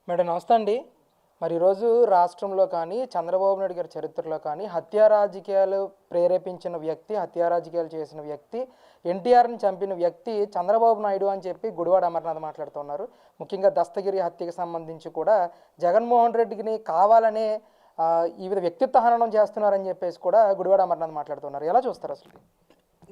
Madam నమస్తే అండి. మరి ఈరోజు రాష్ట్రంలో కానీ చంద్రబాబు నాయుడు గారి చరిత్రలో కానీ హత్యా రాజకీయాలు ప్రేరేపించిన వ్యక్తి, హత్యా రాజకీయాలు చేసిన వ్యక్తి, ఎన్టీఆర్ని చంపిన వ్యక్తి చంద్రబాబు నాయుడు అని చెప్పి గుడివాడ అమర్నాథ్ మాట్లాడుతున్నారు. ముఖ్యంగా దస్తగిరి హత్యకు సంబంధించి కూడా జగన్మోహన్ రెడ్డిని కావాలనే ఈ విధ వ్యక్తిత్వ హననం చేస్తున్నారని చెప్పేసి కూడా గుడివాడ అమర్నాథ్ మాట్లాడుతున్నారు. ఎలా చూస్తారు అసలు?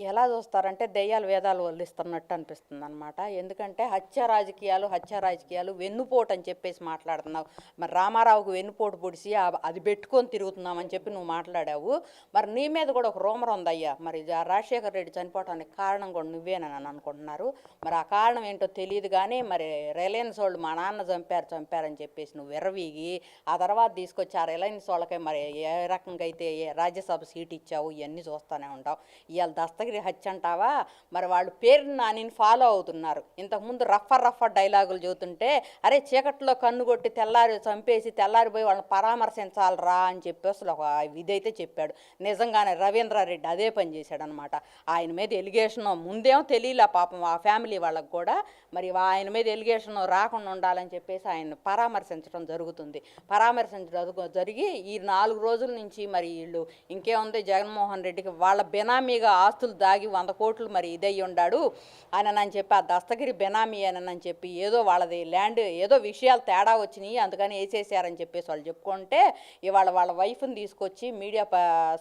ఎలా చూస్తారంటే దెయ్యాలు వేదాలు వల్లిస్తున్నట్టు అనిపిస్తుంది అనమాట. ఎందుకంటే హత్య రాజకీయాలు వెన్నుపోటు అని చెప్పేసి మాట్లాడుతున్నావు. మరి రామారావుకు వెన్నుపోటు పొడిచి అది పెట్టుకొని తిరుగుతున్నామని చెప్పి నువ్వు మాట్లాడావు. మరి నీ మీద కూడా ఒక రూమర్ ఉందయ్యా. మరి రాజశేఖర రెడ్డి చనిపోవటానికి కారణం కూడా నువ్వేనని అనుకుంటున్నారు. మరి ఆ కారణం ఏంటో తెలియదు కానీ మరి రిలయన్స్ వాళ్ళు మా నాన్న చంపారని చెప్పేసి నువ్వు విర్రవీగి ఆ తర్వాత తీసుకొచ్చి ఆ రిలయన్స్ వాళ్ళకే మరి ఏ రకంగా అయితే రాజ్యసభ సీట్ ఇచ్చావు ఇవన్నీ చూస్తూనే ఉంటావు. ఇవాళ దస్తగిరి హత్య అంటావా? మరి వాళ్ళు పేరుని నాని ఫాలో అవుతున్నారు. ఇంతకుముందు రఫర్ డైలాగులు చెబుతుంటే అరే చీకట్లో కన్ను కొట్టి తెల్లారి చంపేసి తెల్లారిపోయి వాళ్ళని పరామర్శించాలరా అని చెప్పి అసలు ఒక ఇదైతే చెప్పాడు. నిజంగానే రవీంద్రారెడ్డి అదే పని చేశాడు అనమాట. ఆయన మీద ఎలిగేషన్ ముందేమో తెలియలే పాపం ఆ ఫ్యామిలీ వాళ్ళకు కూడా. మరి ఆయన మీద ఎలిగేషన్ రాకుండా ఉండాలని చెప్పేసి ఆయన పరామర్శించడం జరుగుతుంది. పరామర్శించడం జరిగి ఈ 4 రోజుల నుంచి మరి వీళ్ళు ఇంకేముంది జగన్మోహన్ రెడ్డికి వాళ్ళ బెనామీగా ఆస్తులు దాగి 100 కోట్లు మరి ఇదయ్యి ఉన్నాడు అని చెప్పి ఆ దస్తగిరి బెనామీ అని చెప్పి ఏదో వాళ్ళది ల్యాండ్ ఏదో విషయాలు తేడా వచ్చినాయి అందుకని వేసేసారని చెప్పేసి వాళ్ళు చెప్పుకుంటే ఇవాళ వాళ్ళ వైఫ్ని తీసుకొచ్చి మీడియా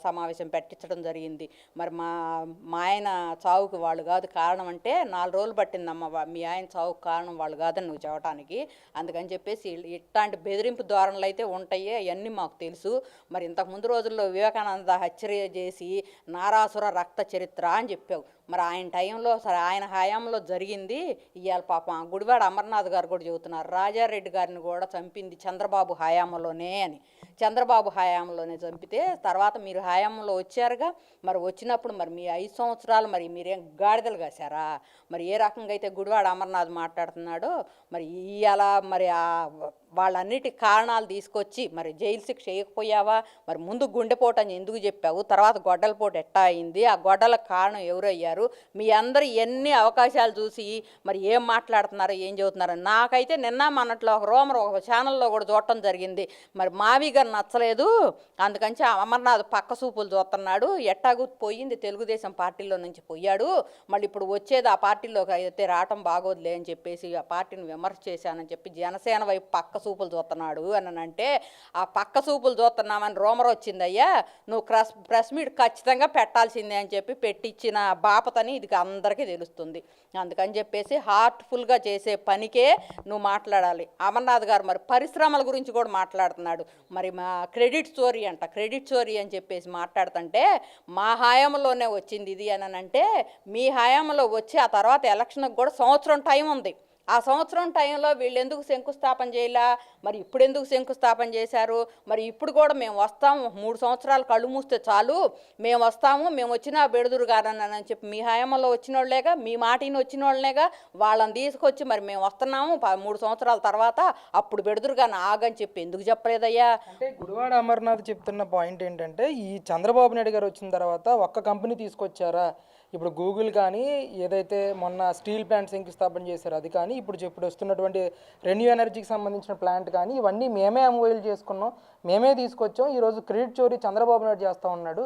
సమావేశం పెట్టించడం జరిగింది. మరి మా ఆయన చావుకి వాళ్ళు కాదు కారణం అంటే 4 రోజులు పట్టిందమ్మ మీ ఆయన చావుకు కారణం వాళ్ళు కాదని నువ్వు చెప్పడానికి. అందుకని చెప్పేసి ఇట్లాంటి బెదిరింపు ధోరణులు అయితే ఉంటాయి, అవన్నీ మాకు తెలుసు. మరి ఇంతకుముందు రోజుల్లో వివేకానంద హత్య చేసి నారాసుర రక్త చరిత్ర అని చెప్పావు. మరి ఆయన టైంలో సరే ఆయన హయాంలో జరిగింది. ఇవాళ పాపం గుడివాడ అమర్నాథ్ గారు కూడా చెబుతున్నారు రాజారెడ్డి గారిని కూడా చంపింది చంద్రబాబు హయాంలోనే అని. చంద్రబాబు హయాంలోనే చంపితే తర్వాత మీరు హయాంలో వచ్చారుగా. మరి వచ్చినప్పుడు మరి మీ 5 సంవత్సరాలు మరి మీరేం గాడిదలు కాశారా? మరి ఏ రకంగా అయితే గుడివాడ అమర్నాథ్ మాట్లాడుతున్నాడో మరి ఇవాళ మరి వాళ్ళన్నిటి కారణాలు తీసుకొచ్చి మరి జైలు శిక్ష వేయకపోయావా? మరి ముందు గుండెపోటు అని ఎందుకు చెప్పావు? తర్వాత గొడ్డలపోటు ఎట్టా అయింది? ఆ గొడ్డలకు కారణం ఎవరయ్యారు? మీ అందరు ఎన్ని అవకాశాలు చూసి మరి ఏం మాట్లాడుతున్నారో ఏం చెబుతున్నారో నాకైతే నిన్న మొన్నట్లో ఒక రోమర్ ఒక ఛానల్లో కూడా చూడటం జరిగింది. మరి మావి గారు నచ్చలేదు అందుకని అమర్నాథ్ పక్క సూపులు చూస్తున్నాడు. ఎట్టాగు పోయింది తెలుగుదేశం పార్టీలో నుంచి పోయాడు, మళ్ళీ ఇప్పుడు వచ్చేది ఆ పార్టీలోకి అయితే రావటం బాగోదులే అని చెప్పేసి ఆ పార్టీని విమర్శ చేశానని చెప్పి జనసేన వైపు పక్క సూపులు చూస్తున్నాడు అని అంటే ఆ పక్క సూపులు చూస్తున్నామని రోమర్ వచ్చిందయ్యా. నువ్వు ప్రెస్ మీట్ ఖచ్చితంగా పెట్టాల్సిందే అని చెప్పి పెట్టించిన బాపతని ఇది అందరికీ తెలుస్తుంది. అందుకని చెప్పేసి హార్ట్ఫుల్గా చేసే పనికే నువ్వు మాట్లాడాలి. అమర్నాథ్ గారు మరి పరిశ్రమల గురించి కూడా మాట్లాడుతున్నాడు. మరి మా క్రెడిట్ స్టోరీ అని చెప్పేసి మాట్లాడుతుంటే మా హయాంలోనే వచ్చింది ఇది అని అంటే మీ హయాంలో వచ్చి ఆ తర్వాత ఎలక్షన్కి కూడా సంవత్సరం టైం ఉంది. ఆ సంవత్సరం టైంలో వీళ్ళు ఎందుకు శంకుస్థాపన చేయలే? మరి ఇప్పుడు ఎందుకు శంకుస్థాపన చేశారు? మరి ఇప్పుడు కూడా మేము వస్తాము 3 సంవత్సరాలు కళ్ళు మూస్తే చాలు మేము వస్తాము మేము వచ్చినా బెడుదురు గారని చెప్పి మీ హయాంలో వచ్చిన వాళ్ళేగా, మీ మాటిని వచ్చిన వాళ్ళేగా, వాళ్ళని తీసుకొచ్చి మరి మేము వస్తున్నాము 3 సంవత్సరాల తర్వాత అప్పుడు బెడుదురు కానీ ఆగని చెప్పి ఎందుకు చెప్పలేదయ్యా? అంటే గుడివాడ అమర్నాథ్ చెప్తున్న పాయింట్ ఏంటంటే ఈ చంద్రబాబు నాయుడు గారు వచ్చిన తర్వాత ఒక్క కంపెనీ తీసుకొచ్చారా? ఇప్పుడు గూగుల్ కానీ ఏదైతే మొన్న స్టీల్ ప్లాంట్ శంకుస్థాపన చేశారో అది కానీ ఇప్పుడు వస్తున్నటువంటి రెన్యూ ఎనర్జీకి సంబంధించిన ప్లాంట్ కానీ ఇవన్నీ మేమే అమోయిల్ చేసుకున్నాం, మేమే తీసుకొచ్చాం. ఈరోజు క్రెడిట్ చోరీ చంద్రబాబు నాయుడు చేస్తూ ఉన్నాడు.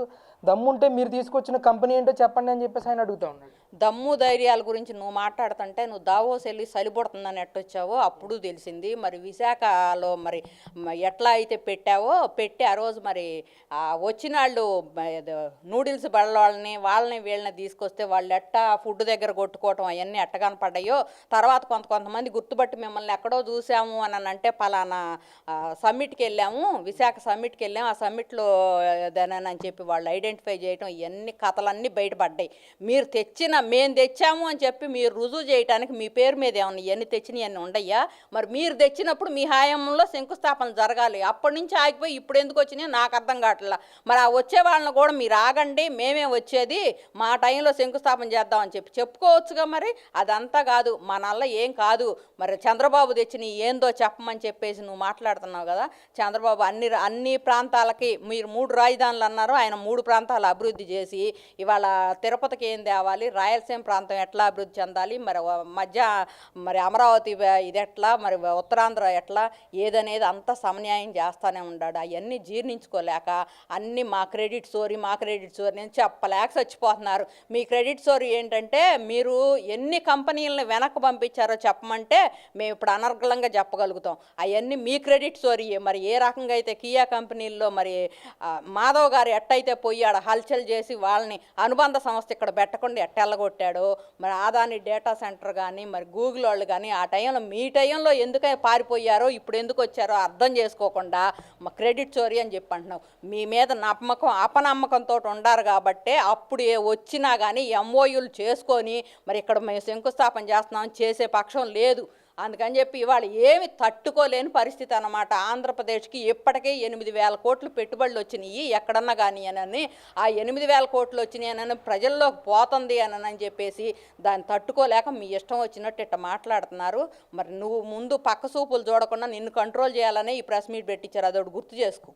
దమ్ముంటే మీరు తీసుకొచ్చిన కంపెనీ ఏంటో చెప్పండి అని చెప్పేసి ఆయన అడుగుతూ ఉన్నాడు. దమ్ము ధైర్యాల గురించి నువ్వు మాట్లాడుతుంటే నువ్వు దావోస్ వెళ్ళి సరిపడుతుందని ఎట్టొచ్చావో అప్పుడు తెలిసింది. మరి విశాఖలో మరి ఎట్లా అయితే పెట్టి ఆ రోజు మరి వచ్చిన వాళ్ళు నూడిల్స్ వాళ్ళని వీళ్ళని తీసుకొస్తే వాళ్ళు ఎట్టా ఫుడ్ దగ్గర కొట్టుకోవటం అవన్నీ ఎట్ట కనపడ్డాయో తర్వాత కొంతమంది గుర్తుపట్టి మిమ్మల్ని ఎక్కడో చూసాము అని అంటే పలానా సమ్మిట్కి వెళ్ళాము, విశాఖ సమ్మిట్కి వెళ్ళాము, ఆ సమ్మిట్లో అని చెప్పి వాళ్ళు ఐడెంటిఫై చేయటం ఇవన్నీ కథలన్నీ బయటపడ్డాయి. మేము తెచ్చాము అని చెప్పి మీరు రుజువు చేయడానికి మీ పేరు మీద ఏమన్నా ఇవన్నీ తెచ్చినవి అన్నీ ఉండయ్యా? మరి మీరు తెచ్చినప్పుడు మీ హయాంలో శంకుస్థాపన జరగాలి. అప్పటి నుంచి ఆగిపోయి ఇప్పుడు ఎందుకు వచ్చినాయో నాకు అర్థం కావట్లా. మరి ఆ వచ్చే వాళ్ళని కూడా మీరు ఆగండి మేమే వచ్చేది మా టైంలో శంకుస్థాపన చేద్దామని చెప్పుకోవచ్చుగా. మరి అదంతా కాదు మా నల్ల ఏం కాదు. మరి చంద్రబాబు తెచ్చినవి ఏందో చెప్పమని చెప్పేసి నువ్వు మాట్లాడుతున్నావు కదా. చంద్రబాబు అన్ని ప్రాంతాలకి మీరు 3 రాజధానులు అన్నారు, ఆయన 3 ప్రాంతాలు అభివృద్ధి చేసి ఇవాళ తిరుపతికి ఏం తేవాలి, రాయలసీమ ప్రాంతం ఎట్లా అభివృద్ధి చెందాలి, మరి అమరావతి ఇది ఎట్లా, మరి ఉత్తరాంధ్ర ఎట్లా ఏదనేది అంతా సమన్యాయం చేస్తూనే ఉన్నాడు. అవన్నీ జీర్ణించుకోలేక అన్నీ మా క్రెడిట్ స్టోరీ నేను చెప్పలేక చచ్చిపోతున్నారు. మీ క్రెడిట్ స్టోరీ ఏంటంటే మీరు ఎన్ని కంపెనీలను వెనక్కి పంపించారో చెప్పమంటే మేము ఇప్పుడు అనర్గళంగా చెప్పగలుగుతాం. అవన్నీ మీ క్రెడిట్ స్టోరీ. మరి ఏ రకంగా అయితే కియా కంపెనీల్లో మరి మాధవ్ గారు ఎట్టయితే పోయి ఆడ హల్చల్ చేసి వాళ్ళని అనుబంధ సంస్థ ఇక్కడ పెట్టకుండా ఎట్టెళ్ళగొట్టాడో, మరి ఆదాని డేటా సెంటర్ కానీ మరి గూగుల్ వాళ్ళు కానీ ఆ టైంలో మీ టైంలో ఎందుకని పారిపోయారో ఇప్పుడు ఎందుకు వచ్చారో అర్థం చేసుకోకుండా మా క్రెడిట్ స్టోరీ అని చెప్పి అంటున్నావు. మీ మీద నమ్మకం అపనమ్మకంతో ఉండారు కాబట్టే అప్పుడు వచ్చినా కానీ ఎంఓయూలు చేసుకొని మరి ఇక్కడ మేము శంకుస్థాపన చేస్తున్నాం చేసే పక్షం లేదు. అందుకని చెప్పి ఇవాళ ఏమి తట్టుకోలేని పరిస్థితి అన్నమాట. ఆంధ్రప్రదేశ్కి ఇప్పటికే 8,000 కోట్లు పెట్టుబడులు వచ్చినాయి ఎక్కడన్నా కానీ అని, ఆ 8,000 కోట్లు వచ్చినాయి అని ప్రజల్లోకి పోతుంది అని చెప్పేసి దాన్ని తట్టుకోలేక మీ ఇష్టం వచ్చినట్టు ఇట్ట మాట్లాడుతున్నారు. మరి నువ్వు ముందు పక్క సూపులు చూడకుండా నిన్ను కంట్రోల్ చేయాలనే ఈ ప్రెస్ మీట్ పెట్టించారు, అదొకటి గుర్తు చేసుకో.